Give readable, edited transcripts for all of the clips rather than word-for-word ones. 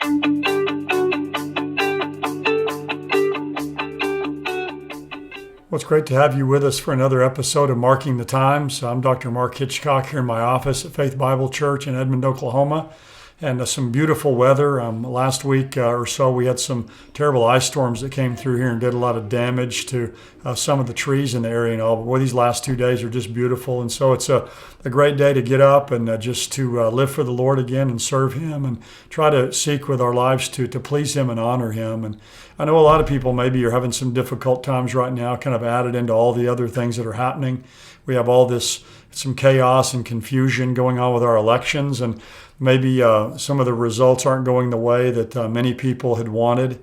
Well, it's great to have you with us for another episode of Marking the Times. I'm Dr. Mark Hitchcock here in my office at Faith Bible Church in Edmond, Oklahoma. And some beautiful weather. Last week or so, we had some terrible ice storms that came through here and did a lot of damage to some of the trees in the area and all. But boy, these last 2 days are just beautiful. And so it's a great day to get up and just to live for the Lord again and serve Him and try to seek with our lives to please Him and honor Him. And I know a lot of people maybe are having some difficult times right now, kind of added into all the other things that are happening. We have all this, some chaos and confusion going on with our elections, and maybe some of the results aren't going the way that many people had wanted.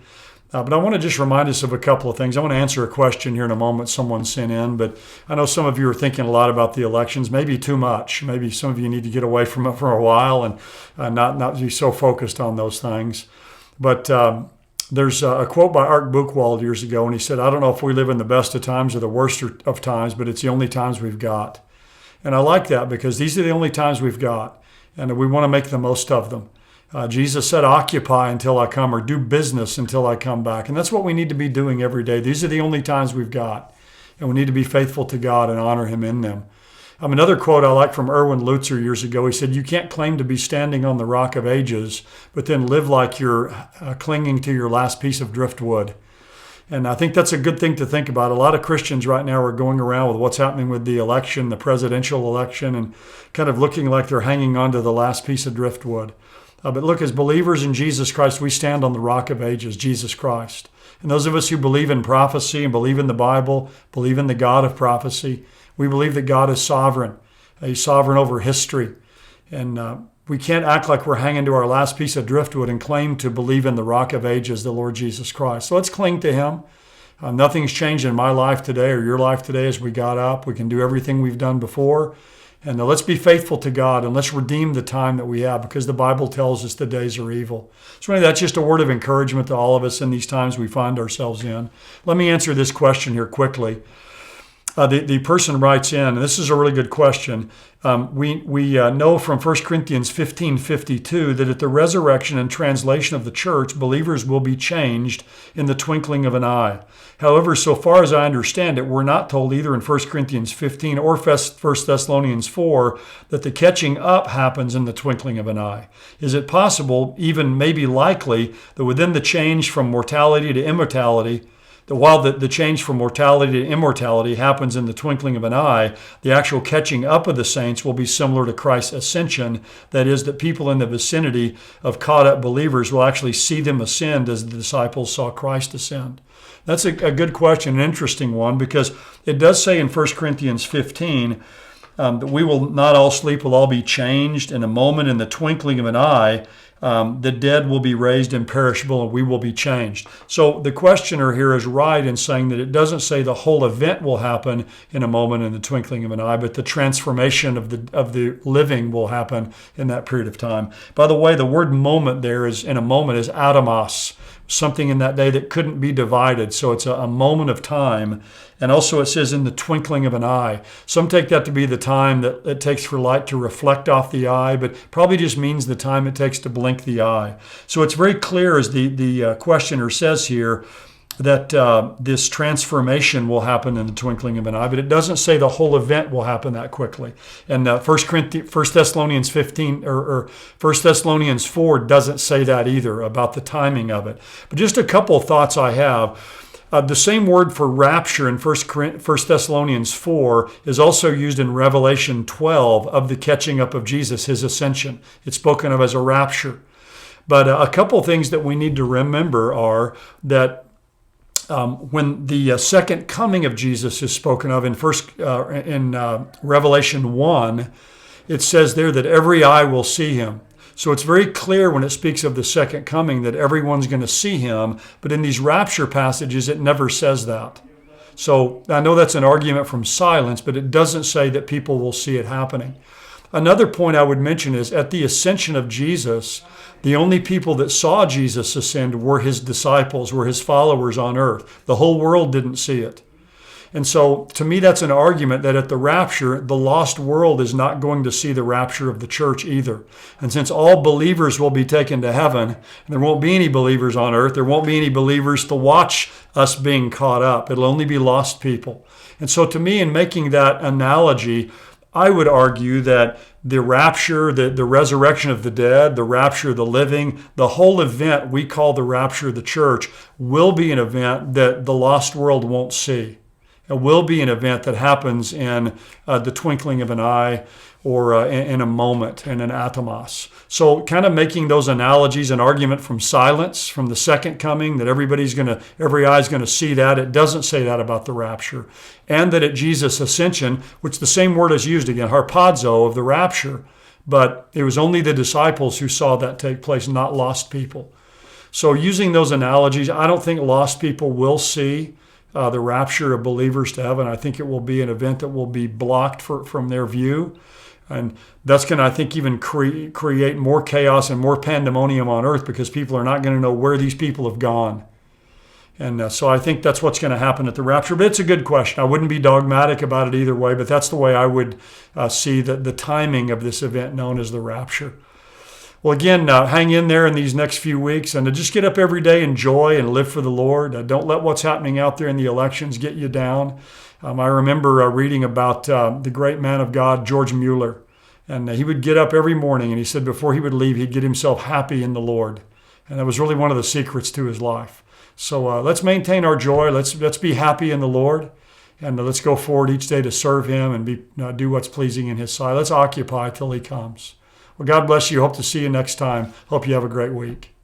But I want to just remind us of a couple of things. I want to answer a question here in a moment someone sent in, but I know some of you are thinking a lot about the elections, maybe too much. Maybe some of you need to get away from it for a while and not be so focused on those things. But there's a quote by Art Buchwald years ago, and he said, "I don't know if we live in the best of times or the worst of times, but it's the only times we've got." And I like that because these are the only times we've got, and we want to make the most of them. Jesus said, "Occupy until I come," or "do business until I come back." And that's what we need to be doing every day. These are the only times we've got, and we need to be faithful to God and honor Him in them. Another quote I like from Erwin Lutzer years ago, he said, "You can't claim to be standing on the rock of ages, but then live like you're clinging to your last piece of driftwood." And I think that's a good thing to think about. A lot of Christians right now are going around with what's happening with the election, the presidential election, and kind of looking like they're hanging on to the last piece of driftwood. But look, as believers in Jesus Christ, we stand on the rock of ages, Jesus Christ. And those of us who believe in prophecy and believe in the Bible, believe in the God of prophecy, we believe that God is sovereign. He's sovereign over history. And we can't act like we're hanging to our last piece of driftwood and claim to believe in the rock of ages, the Lord Jesus Christ. So let's cling to Him. Nothing's changed in my life today or your life today as we got up. We can do everything we've done before. And let's be faithful to God and let's redeem the time that we have, because the Bible tells us the days are evil. So anyway, that's just a word of encouragement to all of us in these times we find ourselves in. Let me answer this question here quickly. The person writes in, and this is a really good question. We know from 1 Corinthians 15:52 that at the resurrection and translation of the church, believers will be changed in the twinkling of an eye. However, so far as I understand it, we're not told either in 1 Corinthians 15 or 1 Thessalonians 4 that the catching up happens in the twinkling of an eye. Is it possible, even maybe likely, that within the change from mortality to immortality, that while the change from mortality to immortality happens in the twinkling of an eye, the actual catching up of the saints will be similar to Christ's ascension? That is, that people in the vicinity of caught up believers will actually see them ascend as the disciples saw Christ ascend. That's a good question, an interesting one, because it does say in 1 Corinthians 15 that we will not all sleep, will all be changed in a moment, in the twinkling of an eye. The dead will be raised imperishable and we will be changed. So the questioner here is right in saying that it doesn't say the whole event will happen in a moment, in the twinkling of an eye, but the transformation of the living will happen in that period of time. By the way, the word moment there is, in a moment, is atomos, something in that day that couldn't be divided. So it's a moment of time. And also it says in the twinkling of an eye. Some take that to be the time that it takes for light to reflect off the eye, but probably just means the time it takes to blink the eye. So it's very clear, as the questioner says here, that this transformation will happen in the twinkling of an eye, but it doesn't say the whole event will happen that quickly. And 1 Thessalonians 15 or 1 Thessalonians 4 doesn't say that either about the timing of it. But just a couple of thoughts I have. The same word for rapture in 1 Thessalonians 4 is also used in Revelation 12 of the catching up of Jesus, His ascension. It's spoken of as a rapture. But a couple things that we need to remember are that when the second coming of Jesus is spoken of in Revelation 1, it says there that every eye will see Him. So it's very clear when it speaks of the second coming that everyone's going to see Him, but in these rapture passages, it never says that. So I know that's an argument from silence, but it doesn't say that people will see it happening. Another point I would mention is at the ascension of Jesus, the only people that saw Jesus ascend were His disciples, were His followers on earth. The whole world didn't see it. And so to me, that's an argument that at the rapture, the lost world is not going to see the rapture of the church either. And since all believers will be taken to heaven, and there won't be any believers on earth, there won't be any believers to watch us being caught up. It'll only be lost people. And so to me, in making that analogy, I would argue that the rapture, the resurrection of the dead, the rapture of the living, the whole event we call the rapture of the church will be an event that the lost world won't see. It will be an event that happens in the twinkling of an eye or in a moment, in an atomos. So kind of making those analogies, an argument from silence, from the second coming, that every eye's going to see that. It doesn't say that about the rapture. And that at Jesus' ascension, which the same word is used again, harpazo, of the rapture, but it was only the disciples who saw that take place, not lost people. So using those analogies, I don't think lost people will see the rapture of believers to heaven. I think it will be an event that will be blocked from their view. And that's going to, I think, even create more chaos and more pandemonium on earth because people are not going to know where these people have gone. And so I think that's what's going to happen at the rapture. But it's a good question. I wouldn't be dogmatic about it either way, but that's the way I would see the timing of this event known as the rapture. Well, again, hang in there in these next few weeks and just get up every day, enjoy and live for the Lord. Don't let what's happening out there in the elections get you down. I remember reading about the great man of God, George Mueller. And he would get up every morning and he said before he would leave, he'd get himself happy in the Lord. And that was really one of the secrets to his life. So let's maintain our joy. Let's be happy in the Lord. And let's go forward each day to serve him and do what's pleasing in his sight. Let's occupy till he comes. Well, God bless you. Hope to see you next time. Hope you have a great week.